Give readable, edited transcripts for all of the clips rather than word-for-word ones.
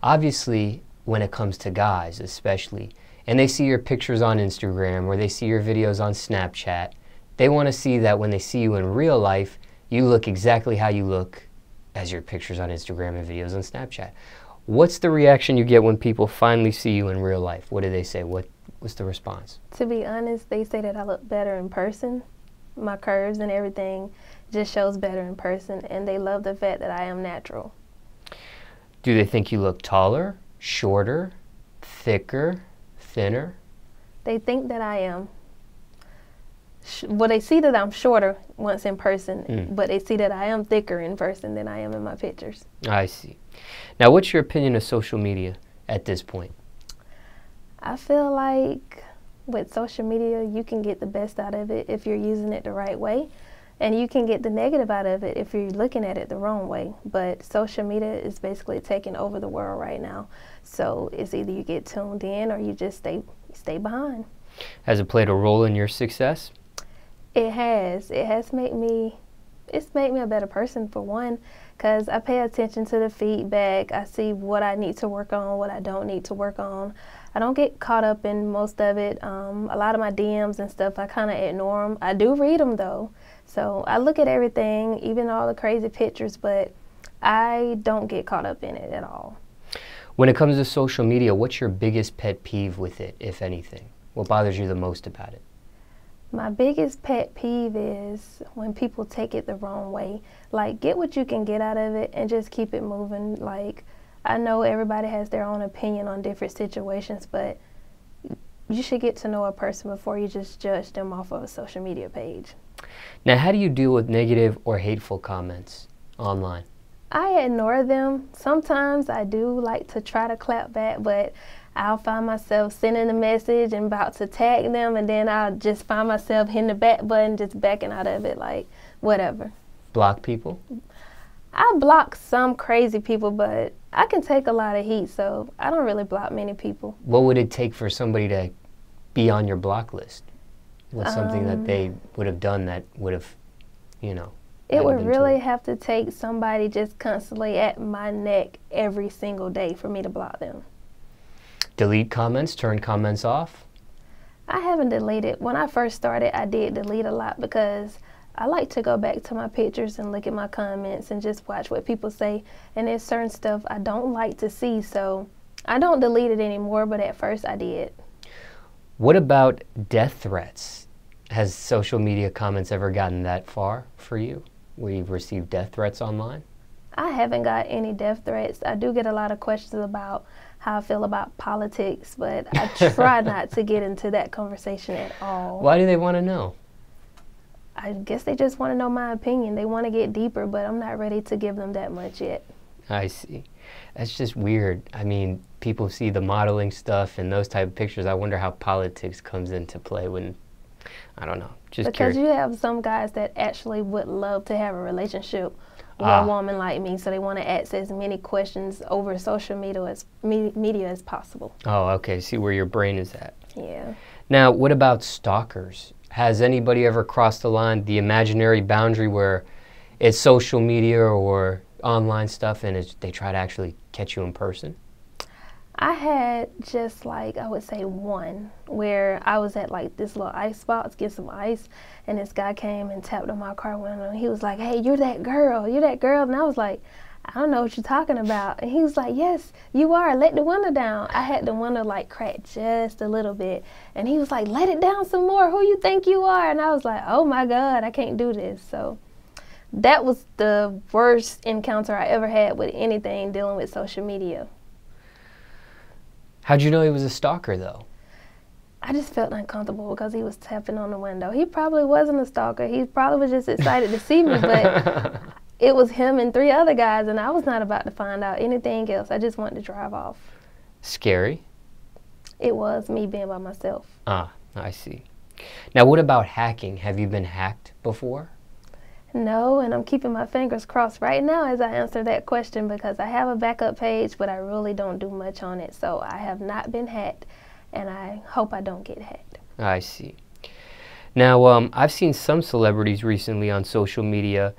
Obviously, when it comes to guys especially, and they see your pictures on Instagram or they see your videos on Snapchat, they want to see that when they see you in real life, you look exactly how you look as your pictures on Instagram and videos on Snapchat. What's the reaction you get when people finally see you in real life? What do they say? What's the response? To be honest, they say that I look better in person. My curves and everything just shows better in person, and they love the fact that I am natural. Do they think you look taller, shorter, thicker, thinner? They think that I am. Well, they see that I'm shorter once in person, but they see that I am thicker in person than I am in my pictures. I see. Now, what's your opinion of social media at this point? I feel like with social media, you can get the best out of it if you're using it the right way, and you can get the negative out of it if you're looking at it the wrong way. But social media is basically taking over the world right now. So it's either you get tuned in or you just stay behind. Has it played a role in your success? It has. It's made me a better person, for one, because I pay attention to the feedback. I see what I need to work on, what I don't need to work on. I don't get caught up in most of it. A lot of my DMs and stuff, I kind of ignore them. I do read them, though. So I look at everything, even all the crazy pictures, but I don't get caught up in it at all. When it comes to social media, what's your biggest pet peeve with it, if anything? What bothers you the most about it? My biggest pet peeve is when people take it the wrong way. Like, get what you can get out of it and just keep it moving. Like, I know everybody has their own opinion on different situations, but you should get to know a person before you just judge them off of a social media page. Now, how do you deal with negative or hateful comments online? I ignore them. Sometimes I do like to try to clap back, but I'll find myself sending a message and about to tag them, and then I'll just find myself hitting the back button, just backing out of it, like, whatever. Block people? I block some crazy people, but I can take a lot of heat, so I don't really block many people. What would it take for somebody to be on your block list? What's something that they would have done that would have, you know? It would really have to take somebody just constantly at my neck every single day for me to block them. Delete comments, turn comments off? I haven't deleted. When I first started, I did delete a lot because I like to go back to my pictures and look at my comments and just watch what people say. And there's certain stuff I don't like to see, so I don't delete it anymore, but at first I did. What about death threats? Has social media comments ever gotten that far for you, where you've received death threats online? I haven't got any death threats. I do get a lot of questions about how I feel about politics, but I try not to get into that conversation at all. Why do they want to know? I guess they just want to know my opinion. They want to get deeper, but I'm not ready to give them that much yet. I see. That's just weird. I mean, people see the modeling stuff and those type of pictures. I wonder how politics comes into play when, I don't know, just because curious. You have some guys that actually would love to have a relationship with a woman like me, so they want to ask as many questions over social media as possible. Oh, okay. See where your brain is at. Yeah. Now, what about stalkers? Has anybody ever crossed the line, the imaginary boundary where it's social media or online stuff and they try to actually catch you in person? I had just like, I would say one, where I was at like this little ice box, get some ice, and this guy came and tapped on my car window, and he was like, "Hey, you're that girl, and I was like, "I don't know what you're talking about." And he was like, "Yes, you are, let the window down." I had the window like cracked just a little bit, and he was like, "Let it down some more, who you think you are?" And I was like, "Oh my God, I can't do this." So that was the worst encounter I ever had with anything dealing with social media. How'd you know he was a stalker, though? I just felt uncomfortable because he was tapping on the window. He probably wasn't a stalker. He probably was just excited to see me, but it was him and 3 other guys, and I was not about to find out anything else. I just wanted to drive off. Scary? It was, me being by myself. Ah, I see. Now, what about hacking? Have you been hacked before? No, and I'm keeping my fingers crossed right now as I answer that question because I have a backup page, but I really don't do much on it. So I have not been hacked, and I hope I don't get hacked. I see. Now, I've seen some celebrities recently on social media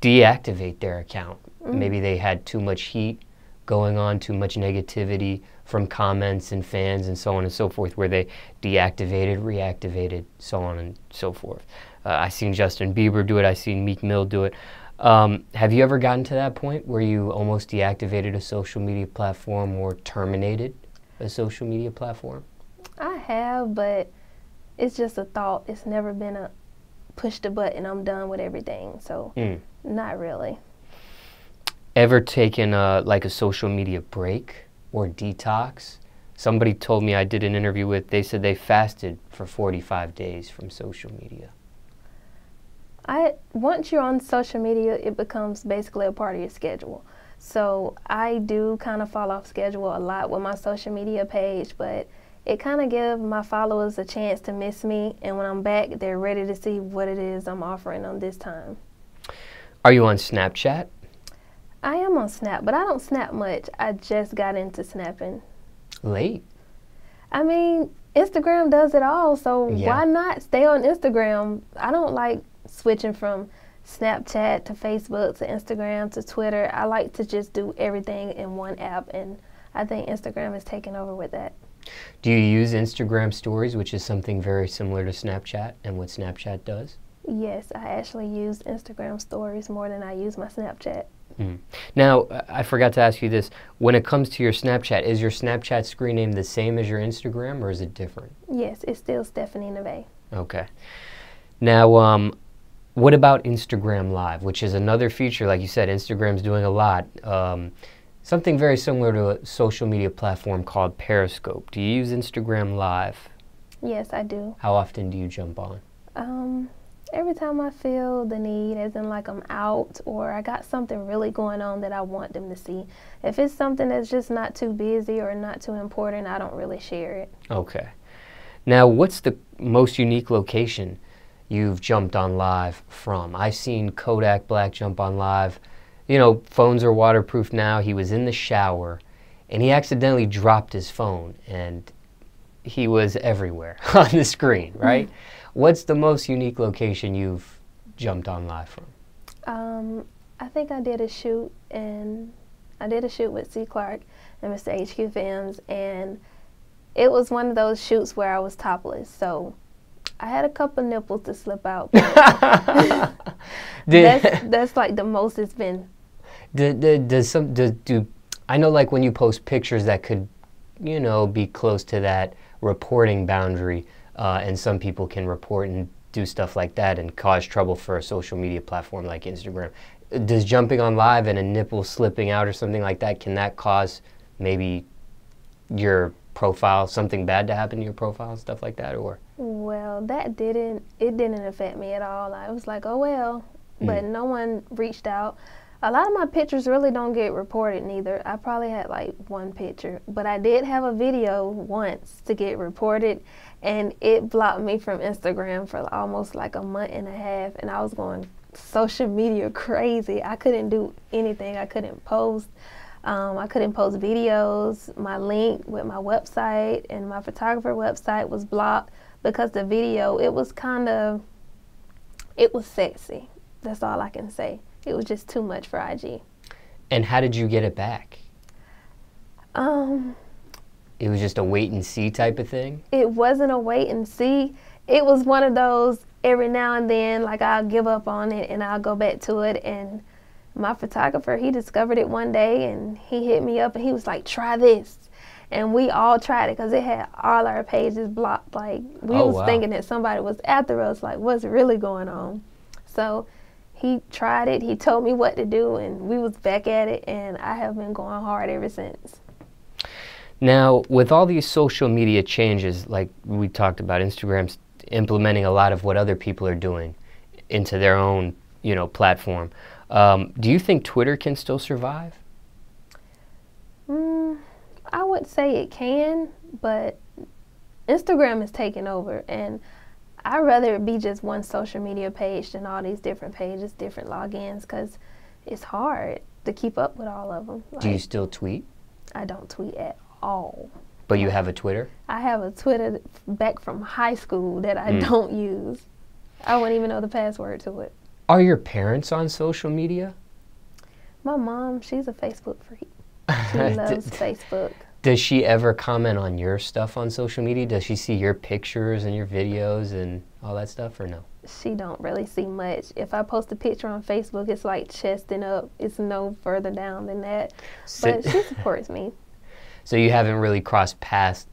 deactivate their account. Maybe they had too much heat going on, too much negativity from comments and fans and so on and so forth, where they deactivated, reactivated, so on and so forth. I've seen Justin Bieber do it. I've seen Meek Mill do it. Have you ever gotten to that point where you almost deactivated a social media platform or terminated a social media platform? I have, but it's just a thought. It's never been a push the button, I'm done with everything. So not really. Ever taken like a social media break or detox? Somebody told me, I did an interview with, they said they fasted for 45 days from social media. Once you're on social media, it becomes basically a part of your schedule. So I do kind of fall off schedule a lot with my social media page, but it kind of gives my followers a chance to miss me, and when I'm back, they're ready to see what it is I'm offering them this time. Are you on Snapchat? I am on Snap, but I don't snap much. I just got into snapping. Late. I mean, Instagram does it all, so why not stay on Instagram? I don't like switching from Snapchat to Facebook to Instagram to Twitter. I like to just do everything in one app, and I think Instagram is taking over with that. Do you use Instagram stories, which is something very similar to Snapchat and what Snapchat does? Yes, I actually use Instagram stories more than I use my Snapchat. Now, I forgot to ask you this. When it comes to your Snapchat, is your Snapchat screen name the same as your Instagram, or is it different? Yes, it's still Stefani Naava. Okay. Now, what about Instagram Live, which is another feature, like you said, Instagram's doing a lot. Something very similar to a social media platform called Periscope. Do you use Instagram Live? Yes, I do. How often do you jump on? Every time I feel the need, as in like I'm out or I got something really going on that I want them to see. If it's something that's just not too busy or not too important, I don't really share it. Okay. Now, what's the most unique location you've jumped on live from? I've seen Kodak Black jump on live. You know, phones are waterproof now. He was in the shower and he accidentally dropped his phone and he was everywhere on the screen, right? What's the most unique location you've jumped on live from? I think I did a shoot with C. Clark and Mr. HQ Films, and it was one of those shoots where I was topless, so I had a couple nipples to slip out. That's like the most it's been. I know, like when you post pictures that could, you know, be close to that reporting boundary, and some people can report and do stuff like that and cause trouble for a social media platform like Instagram. Does jumping on live and a nipple slipping out or something like that, can that cause maybe your profile, something bad to happen to your profile, stuff like that, or? Well, it didn't affect me at all. I was like, oh well, but no one reached out. A lot of my pictures really don't get reported neither. I probably had like one picture, but I did have a video once to get reported, and it blocked me from Instagram for almost like a month and a half, and I was going social media crazy. I couldn't do anything. I couldn't post. I couldn't post videos. My link with my website and my photographer website was blocked because the video, it was sexy. That's all I can say. It was just too much for IG. And how did you get it back? It was just a wait and see type of thing? It wasn't a wait and see. It was one of those every now and then, like I'll give up on it and I'll go back to it. And my photographer, he discovered it one day and he hit me up and he was like, try this. And we all tried it because it had all our pages blocked. Like we was thinking that somebody was after us, like what's really going on? So he tried it, he told me what to do, and we was back at it, and I have been going hard ever since. Now, with all these social media changes, like we talked about, Instagram's implementing a lot of what other people are doing into their own, you know, platform. Do you think Twitter can still survive? I would say it can, but Instagram is taking over, and I'd rather it be just one social media page than all these different pages, different logins, because it's hard to keep up with all of them. Do you still tweet? I don't tweet at all. But you have a Twitter? I have a Twitter back from high school that I don't use. I wouldn't even know the password to it. Are your parents on social media? My mom, she's a Facebook freak. She loves Facebook. Does she ever comment on your stuff on social media? Does she see your pictures and your videos and all that stuff, or no? She don't really see much. If I post a picture on Facebook, it's like chesting up. It's no further down than that. But she supports me. So you haven't really crossed paths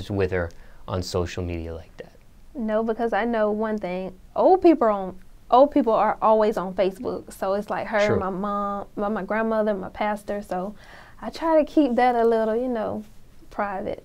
with her on social media like that? No, because I know one thing. Old people are always on Facebook. So it's like her, my mom, my grandmother, my pastor. So I try to keep that a little, private.